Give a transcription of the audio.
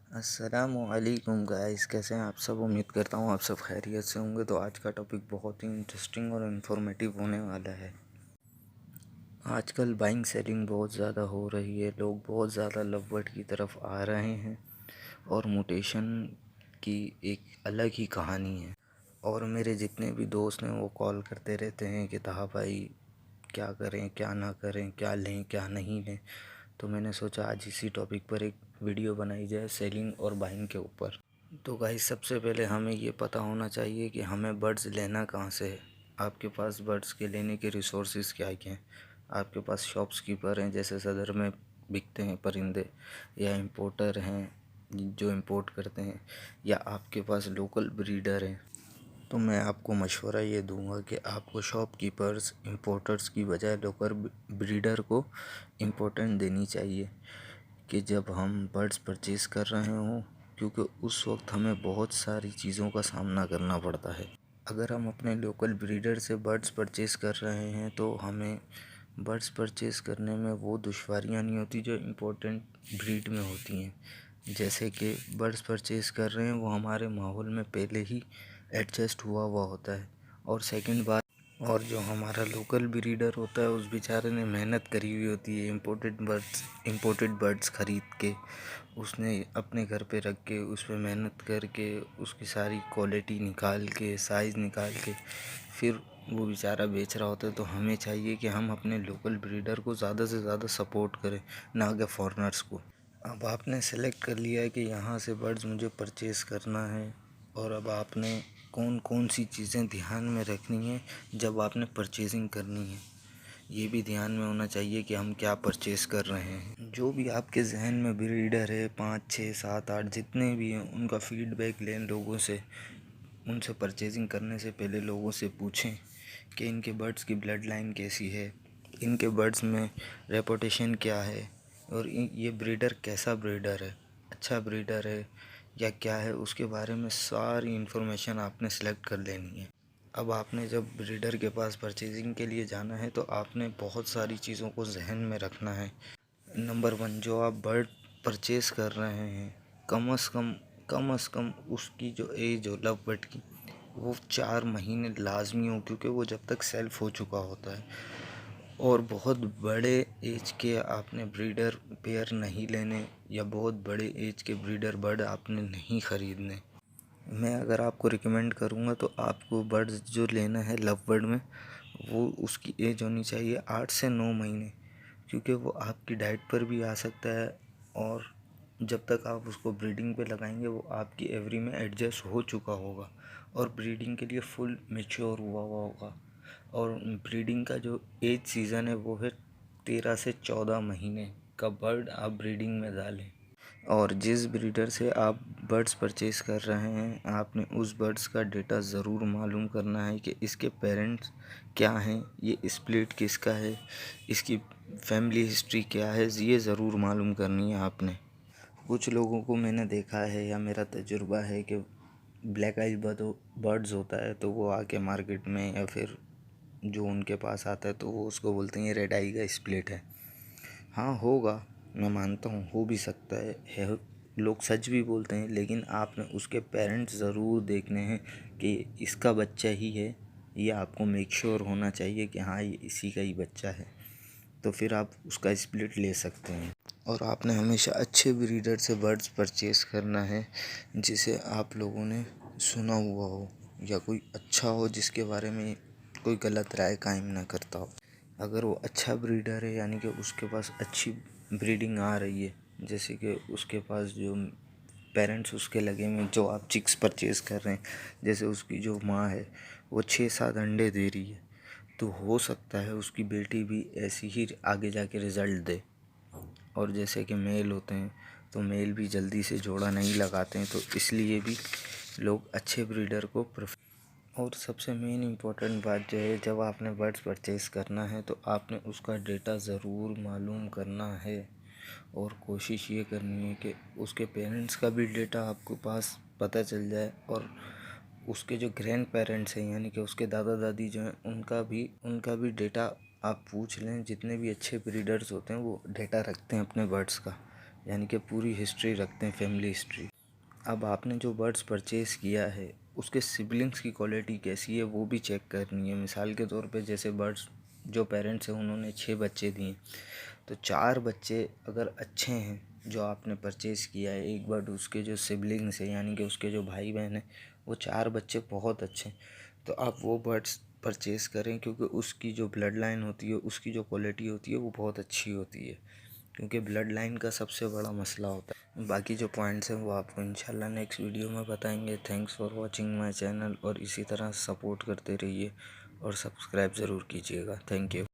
अस्सलामुअलैकुम गाइस, कैसे हैं आप सब। उम्मीद करता हूँ आप सब खैरियत से होंगे। तो आज का टॉपिक बहुत ही इंटरेस्टिंग और इन्फॉर्मेटिव होने वाला है। आजकल बाइंग सेलिंग बहुत ज़्यादा हो रही है, लोग बहुत ज़्यादा लव बर्ड की तरफ आ रहे हैं और मोटेशन की एक अलग ही कहानी है। और मेरे जितने भी दोस्त हैं वो कॉल करते रहते हैं कि ताहा भाई क्या करें क्या ना करें, क्या लें क्या नहीं लें। तो मैंने सोचा आज इसी टॉपिक पर एक वीडियो बनाई जाए, सेलिंग और बाइंग के ऊपर। तो गाइस सबसे पहले हमें ये पता होना चाहिए कि हमें बर्ड्स लेना कहाँ से है। आपके पास बर्ड्स के लेने के रिसोर्सेज क्या क्या हैं। आपके पास शॉप्स कीपर हैं, जैसे सदर में बिकते हैं परिंदे, या इंपोर्टर हैं जो इंपोर्ट करते हैं, या आपके पास लोकल ब्रीडर हैं। तो मैं आपको मशवरा ये दूंगा कि आपको शॉपकीपर्स इंपोर्टर्स की बजाय लोकल ब्रीडर को इम्पोर्टेंट देनी चाहिए कि जब हम बर्ड्स परचेज़ कर रहे हों, क्योंकि उस वक्त हमें बहुत सारी चीज़ों का सामना करना पड़ता है। अगर हम अपने लोकल ब्रीडर से बर्ड्स परचेज़ कर रहे हैं तो हमें बर्ड्स परचेज़ करने में वो दुश्वारियाँ नहीं होती जो इम्पोर्टेंट ब्रीड में होती हैं। जैसे कि बर्ड्स परचेज़ कर रहे हैं वो हमारे माहौल में पहले ही एडजस्ट हुआ हुआ होता है। और सेकंड बात, और जो हमारा लोकल ब्रीडर होता है उस बेचारे ने मेहनत करी हुई होती है इंपोर्टेड बर्ड्स ख़रीद के, उसने अपने घर पे रख के उस पर मेहनत करके उसकी सारी क्वालिटी निकाल के साइज़ निकाल के फिर वो बेचारा बेच रहा होता है। तो हमें चाहिए कि हम अपने लोकल ब्रीडर को ज़्यादा से ज़्यादा सपोर्ट करें, ना कि फॉरेनर्स को। अब आपने सेलेक्ट कर लिया है कि यहाँ से बर्ड्स मुझे परचेज़ करना है, और अब आपने कौन कौन सी चीज़ें ध्यान में रखनी है जब आपने परचेजिंग करनी है। ये भी ध्यान में होना चाहिए कि हम क्या परचेज़ कर रहे हैं। जो भी आपके जहन में ब्रीडर है, 5 6 7 8 जितने भी हैं, उनका फीडबैक लें लोगों से। उनसे परचेजिंग करने से पहले लोगों से पूछें कि इनके बर्ड्स की ब्लड लाइन कैसी है, इनके बर्ड्स में रेपुटेशन क्या है, और ये ब्रीडर कैसा ब्रीडर है, अच्छा ब्रीडर है या क्या है, उसके बारे में सारी इन्फॉर्मेशन आपने सेलेक्ट कर लेनी है। अब आपने जब ब्रीडर के पास परचेजिंग के लिए जाना है तो आपने बहुत सारी चीज़ों को जहन में रखना है। नंबर 1, जो आप बर्ड परचेज़ कर रहे हैं कम अज़ कम उसकी जो एज हो लव बर्ड की, वो 4 महीने लाजमी हो, क्योंकि वो जब तक सेल्फ हो चुका होता है। और बहुत बड़े एज के आपने ब्रीडर पेयर नहीं लेने, या बहुत बड़े एज के ब्रीडर बर्ड आपने नहीं ख़रीदने। मैं अगर आपको रिकमेंड करूँगा तो आपको बर्ड्स जो लेना है लव बर्ड में, वो उसकी एज होनी चाहिए 8 से 9 महीने, क्योंकि वो आपकी डाइट पर भी आ सकता है। और जब तक आप उसको ब्रीडिंग पे लगाएंगे वो आपकी एवरी में एडजस्ट हो चुका होगा और ब्रीडिंग के लिए फुल मेच्योर हुआ हुआ होगा। और ब्रीडिंग का जो एज सीज़न है वो है 13 से 14 महीने का बर्ड आप ब्रीडिंग में डालें। और जिस ब्रीडर से आप बर्ड्स परचेज़ कर रहे हैं, आपने उस बर्ड्स का डेटा ज़रूर मालूम करना है कि इसके पेरेंट्स क्या हैं, ये स्प्लिट किसका है, इसकी फैमिली हिस्ट्री क्या है, ये ज़रूर मालूम करनी है आपने। कुछ लोगों को मैंने देखा है या मेरा तजुर्बा है कि ब्लैक आइज बर्ड्स होता है तो वो आके मार्केट में या फिर जो उनके पास आता है तो वो उसको बोलते हैं ये रेड आई का स्प्लिट है। हाँ होगा, मैं मानता हूँ हो भी सकता है, लोग सच भी बोलते हैं, लेकिन आपने उसके पेरेंट्स ज़रूर देखने हैं कि इसका बच्चा ही है। ये आपको मेक श्योर होना चाहिए कि हाँ ये इसी का ही बच्चा है, तो फिर आप उसका स्प्लिट ले सकते हैं। और आपने हमेशा अच्छे ब्रीडर से बर्ड्स परचेज़ करना है, जिसे आप लोगों ने सुना हुआ हो या कोई अच्छा हो जिसके बारे में कोई गलत राय कायम ना करता हो। अगर वो अच्छा ब्रीडर है यानी कि उसके पास अच्छी ब्रीडिंग आ रही है, जैसे कि उसके पास जो पेरेंट्स उसके लगे हुए जो आप चिक्स परचेज़ कर रहे हैं, जैसे उसकी जो माँ है वो 6-7 अंडे दे रही है, तो हो सकता है उसकी बेटी भी ऐसी ही आगे जाके रिज़ल्ट दे। और जैसे कि मेल होते हैं तो मेल भी जल्दी से जोड़ा नहीं लगाते हैं, तो इसलिए भी लोग अच्छे ब्रीडर को और सबसे मेन इम्पोर्टेंट बात जो है, जब आपने बर्ड्स परचेज़ करना है तो आपने उसका डेटा ज़रूर मालूम करना है। और कोशिश ये करनी है कि उसके पेरेंट्स का भी डेटा आपके पास पता चल जाए, और उसके जो ग्रैंड पेरेंट्स हैं यानी कि उसके दादा दादी जो हैं उनका भी डेटा आप पूछ लें। जितने भी अच्छे ब्रीडर्स होते हैं वो डेटा रखते हैं अपने बर्ड्स का, यानी कि पूरी हिस्ट्री रखते हैं, फैमिली हिस्ट्री। अब आपने जो बर्ड्स परचेज़ किया है उसके सिबलिंग्स की क्वालिटी कैसी है वो भी चेक करनी है। मिसाल के तौर पे जैसे बर्ड्स जो पेरेंट्स हैं उन्होंने 6 बच्चे दिए, तो 4 बच्चे अगर अच्छे हैं जो आपने परचेज़ किया है, एक बर्ड उसके जो सिबलिंग्स हैं यानी कि उसके जो भाई बहन हैं वो 4 बच्चे बहुत अच्छे हैं, तो आप वो बर्ड्स परचेज़ करें, क्योंकि उसकी जो ब्लड लाइन होती है, उसकी जो क्वालिटी होती है वो बहुत अच्छी होती है, क्योंकि ब्लड लाइन का सबसे बड़ा मसला होता है। बाकी जो पॉइंट्स हैं वो आपको इंशाल्लाह नेक्स्ट वीडियो में बताएंगे। Thanks for watching my channel, और इसी तरह सपोर्ट करते रहिए और सब्सक्राइब ज़रूर कीजिएगा। Thank you.